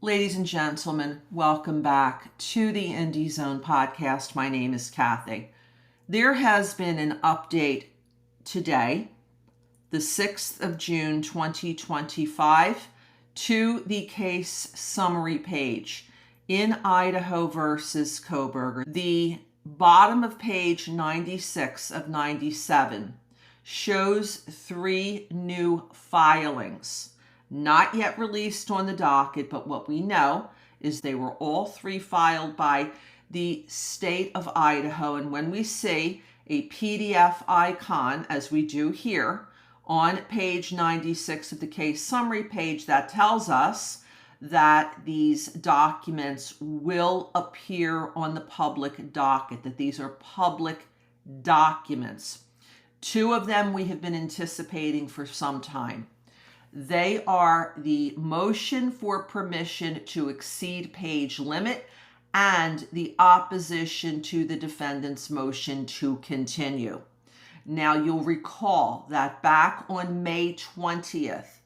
Ladies and gentlemen, welcome back to the Indie Zone podcast. My name is Kathy. There has been an update today, the 6th of June, 2025, to the case summary page in Idaho versus Koberger. The bottom of page 96 of 97 shows 3 new filings. Not yet released on the docket, but what we know is they were all 3 filed by the state of Idaho. And when we see a PDF icon, as we do here on page 96 of the case summary page, that tells us that these documents will appear on the public docket, that these are public documents. 2 of them we have been anticipating for some time. They are the motion for permission to exceed page limit and the opposition to the defendant's motion to continue. Now, you'll recall that back on May 20th,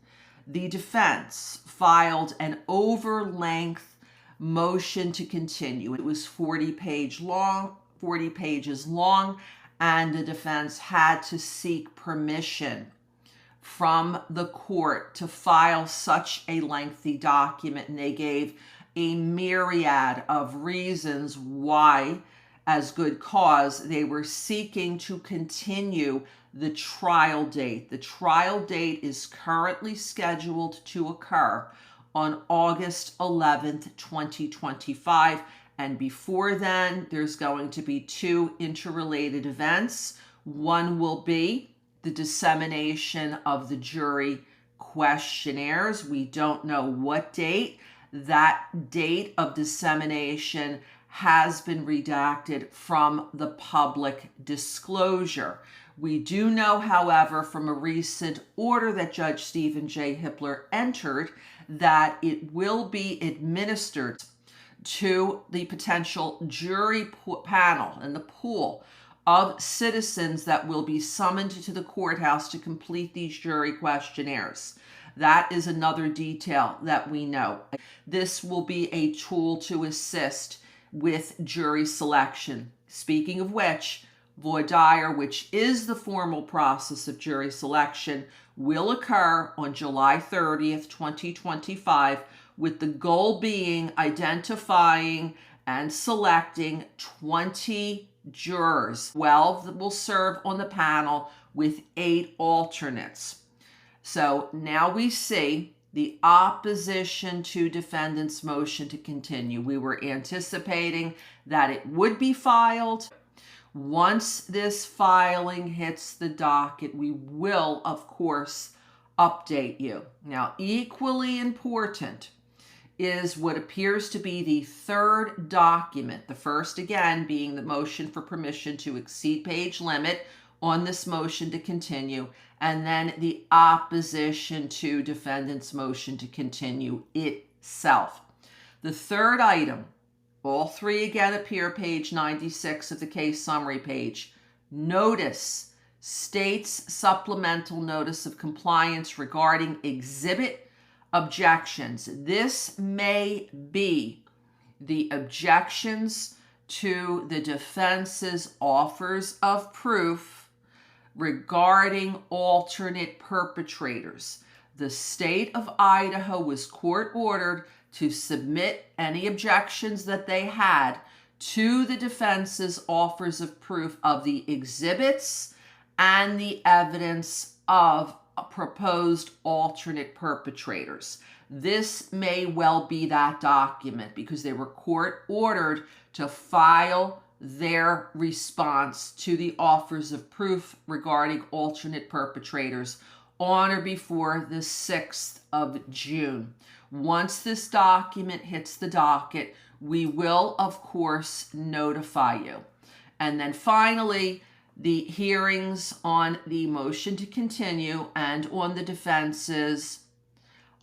the defense filed an over-length motion to continue. It was 40 pages long, and the defense had to seek permission from the court to file such a lengthy document, and they gave a myriad of reasons why, as good cause, they were seeking to continue the trial date. The trial date is currently scheduled to occur on August 11th, 2025, and before then, there's going to be 2 interrelated events. One will be the dissemination of the jury questionnaires. We don't know what date. That date of dissemination has been redacted from the public disclosure. We do know, however, from a recent order that Judge Stephen J. Hippler entered, that it will be administered to the potential jury panel and the pool of citizens that will be summoned to the courthouse to complete these jury questionnaires. That is another detail that we know. This will be a tool to assist with jury selection. Speaking of which, voir dire, which is the formal process of jury selection, will occur on July 30th, 2025, with the goal being identifying and selecting 20 jurors. 12 will serve on the panel with 8 alternates. So now we see the opposition to defendant's motion to continue. We were anticipating that it would be filed. Once this filing hits the docket, we will, of course, update you. Now, equally important is what appears to be the 3rd document. The first, again, being the motion for permission to exceed page limit on this motion to continue, and then the opposition to defendant's motion to continue itself. The 3rd item, all 3 again appear page 96 of the case summary page. Notice, state's supplemental notice of compliance regarding exhibit objections. This may be the objections to the defense's offers of proof regarding alternate perpetrators. The state of Idaho was court ordered to submit any objections that they had to the defense's offers of proof of the exhibits and the evidence of proposed alternate perpetrators. This may well be that document because they were court ordered to file their response to the offers of proof regarding alternate perpetrators on or before the 6th of June. Once this document hits the docket, we will, of course, notify you. And then finally, the hearings on the motion to continue and on the defense's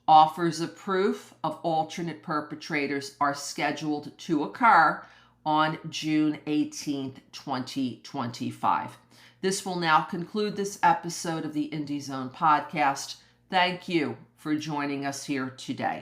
offers of proof of alternate perpetrators are scheduled to occur on June 18th, 2025. This will now conclude this episode of the Indie Zone podcast. Thank you for joining us here today.